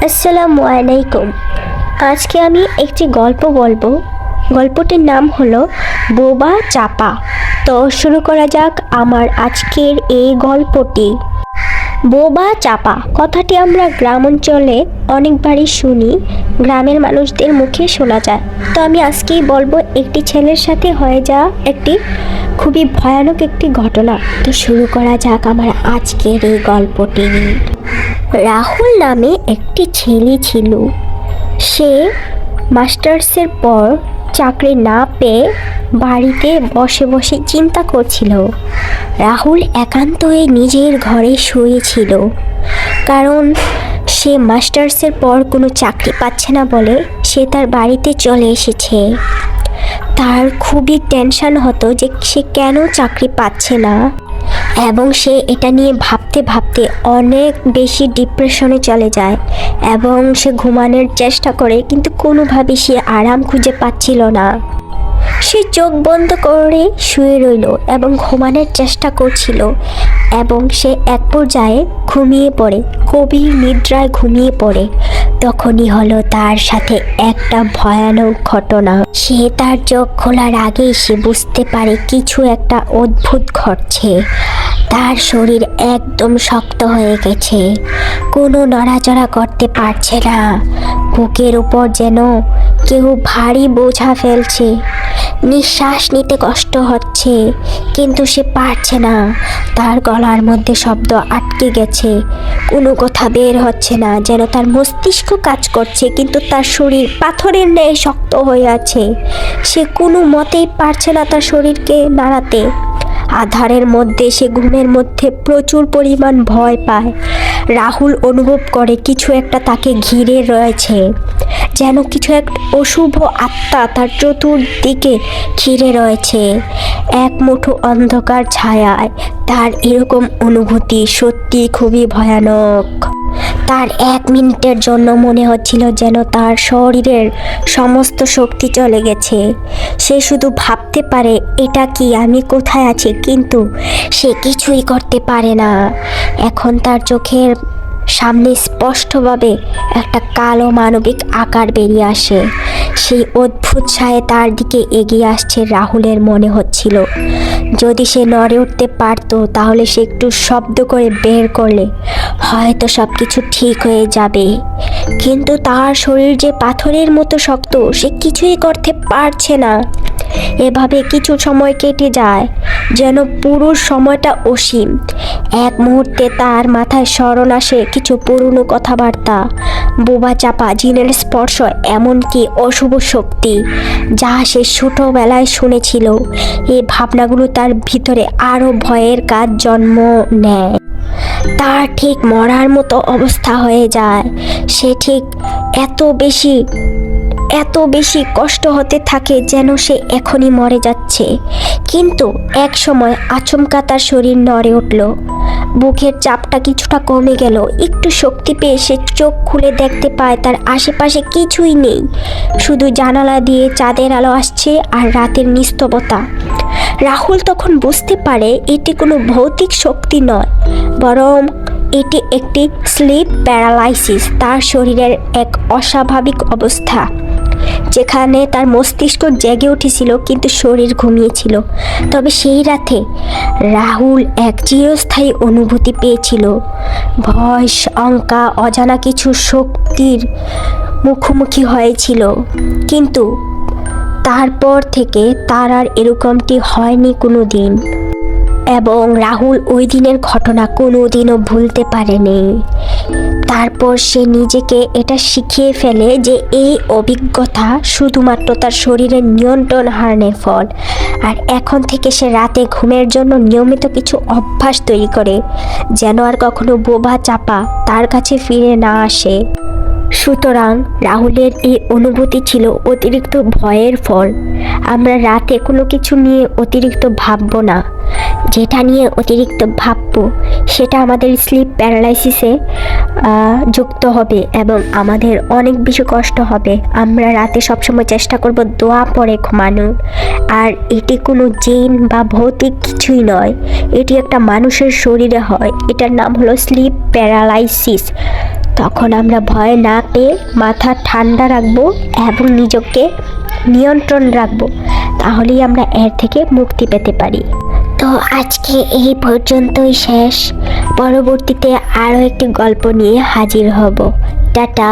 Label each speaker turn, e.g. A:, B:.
A: আসসালামু আলাইকুম। আজকে আমি একটি গল্প বলবো। গল্পটির নাম হলো বোবা চাপা। তো শুরু করা যাক আমার আজকের এই গল্পটি। বোবা চাপা কথাটি আমরা গ্রাম অঞ্চলে অনেকবারই শুনি, গ্রামের মানুষদের মুখে শোনা যায়। তো আমি আজকেই বলবো একটি ছেলের সাথে হয়ে যাওয়া একটি খুবই ভয়ানক একটি ঘটনা। তো শুরু করা যাক আমার আজকের এই গল্পটি। রাহুল নামে একটি ছেলে ছিল। সে মাস্টার্সের পর চাকরি না পেয়ে বাড়িতে বসে বসে চিন্তা করছিল। রাহুল একান্তই নিজের ঘরে শুয়েছিল, কারণ সে মাস্টার্সের পর কোনো চাকরি পাচ্ছে না বলে সে তার বাড়িতে চলে এসেছে। তার খুবই টেনশন হতো যে সে কেন চাকরি পাচ্ছে না, এবং সে এটা নিয়ে ভাবতে ভাবতে অনেক বেশি ডিপ্রেশনে চলে যায় এবং সে ঘুমানোর চেষ্টা করে, কিন্তু কোনোভাবে সে আরাম খুঁজে পাচ্ছিল না। সে চোখ বন্ধ করে শুয়ে রইল এবং ঘুমানোর চেষ্টা করছিল, এবং সে এক পর্যায়ে ঘুমিয়ে পড়ে, গভীর নিদ্রায় ঘুমিয়ে পড়ে। তখনই হলো তার সাথে একটা ভয়ানক ঘটনা। সে তার চোখ খোলার আগেই সে বুঝতে পারে কিছু একটা অদ্ভুত ঘটছে। তার শরীর একদম শক্ত হয়ে গেছে, কোনো নড়াচড়া করতে পারছে না। বুকের উপর যেন কেউ ভারী বোঝা ফেলছে। নিঃশ্বাস নিতে কষ্ট হচ্ছে, কিন্তু সে পারছে না। তার গলার মধ্যে শব্দ আটকে গেছে, কোনো কথা বের হচ্ছে না। যেন তার মস্তিষ্ক কাজ করছে, কিন্তু তার শরীর পাথরের ন্যায় শক্ত হয়ে আছে। সে কোনো মতেই পারছে না তার শরীরকে নাড়াতে। আধারের মধ্যে সে ঘুমের মধ্যে প্রচুর পরিমাণ ভয় পায়। রাহুল অনুভব করে কিছু একটা তাকে ঘিরে রয়েছে, যেন কিছু এক অশুভ আত্মা তার চতুর্দিকে ঘিরে রয়েছে। এক মুঠো অন্ধকার ছায়ায় তার এরকম অনুভূতি সত্যি খুবই ভয়ানক। তার এক মিনিটের জন্য মনে হচ্ছিল যেন তার শরীরের সমস্ত শক্তি চলে গেছে। সে শুধু ভাবতে পারে এটা কি, আমি কোথায় আছি, কিন্তু সে কিছুই করতে পারে না। এখন তার চোখের সামনে স্পষ্টভাবে একটা কালো মানবিক আকার বেরিয়ে আসে। সেই অদ্ভুত ছায়া তার দিকে এগিয়ে আসছে। রাহুলের মনে হচ্ছিল যদি সে নড়ে উঠতে পারতো, তাহলে সে একটু শব্দ করে বের করলে হয়তো সব কিছু ঠিক হয়ে যাবে। কিন্তু তার শরীর যে পাথরের মতো শক্ত, সে কিছুই করতে পারছে না। এভাবে কিছু সময় কেটে যায়, যেন পুরো সময়টা অসীম। এক মুহূর্তে তার মাথায় স্মরণ আসে কিছু পুরনো কথাবার্তা, বোবা চাপা, জিনের স্পর্শ, এমনকি অশুভ শক্তি যা সে ছোটবেলায় শুনেছিল। এই ভাবনাগুলো তার ভিতরে আরও ভয়ের কাজ জন্ম নেয়। তার ঠিক মরার মতো অবস্থা হয়ে যায়। সে ঠিক এত বেশি কষ্ট হতে থাকে যেন সে এখনই মরে যাচ্ছে। কিন্তু এক সময় আচমকা তার শরীর নড়ে উঠল। বুকের চাপটা কিছুটা কমে গেল। একটু শক্তি পেয়ে সে চোখ খুলে দেখতে পায় তার আশেপাশে কিছুই নেই, শুধু জানালা দিয়ে চাঁদের আলো আসছে আর রাতের নিস্তবতা। রাহুল তখন বুঝতে পারে এটি কোনো ভৌতিক শক্তি নয়, বরং এটি একটি স্লিপ প্যারালাইসিস, তার শরীরের এক অস্বাভাবিক অবস্থা, যেখানে তার মস্তিষ্ক জেগে উঠেছিল কিন্তু শরীর ঘুমিয়েছিল। তবে সেই রাতে রাহুল এক চিরস্থায়ী অনুভূতি পেয়েছিল, ভয়, শঙ্কা, অজানা কিছু শক্তির মুখোমুখি হয়েছিল। কিন্তু তারপর থেকে তার আর এরকমটি হয়নি কোনো দিন, এবং রাহুল ওই দিনের ঘটনা কোনো দিনও ভুলতে পারেনি। তারপর সে নিজেকে এটা শিখিয়ে ফেলে যে এই অভিজ্ঞতা শুধুমাত্র তার শরীরের নিয়ন্ত্রণ হারানোর ফল। আর এখন থেকে সে রাতে ঘুমের জন্য নিয়মিত কিছু অভ্যাস তৈরি করে, যেন আর কখনো বোবা চাপা তার কাছে ফিরে না আসে। সুতরাং রাহুলের এই অনুভূতি ছিল অতিরিক্ত ভয়ের ফল। আমরা রাতে কোনো কিছু নিয়ে অতিরিক্ত ভাববো না। যেটা নিয়ে অতিরিক্ত ভাববো সেটা আমাদের স্লিপ প্যারালাইসিসে যুক্ত হবে এবং আমাদের অনেক বেশি কষ্ট হবে। আমরা রাতে সবসময় চেষ্টা করব দোয়া পড়ে ঘুমানোর। আর এটি কোনো জিন বা ভৌতিক কিছুই নয়, এটি একটা মানুষের শরীরে হয়। এটার নাম হলো স্লিপ প্যারালাইসিস। তখন আমরা ভয় না পেয়ে মাথা ঠান্ডা রাখবো এবং নিজেকে নিয়ন্ত্রণ রাখবো, তাহলেই আমরা এর থেকে মুক্তি পেতে পারি। তো আজকে এই পর্যন্তই শেষ। পরবর্তীতে আরও একটি গল্প নিয়ে হাজির হব। টাটা।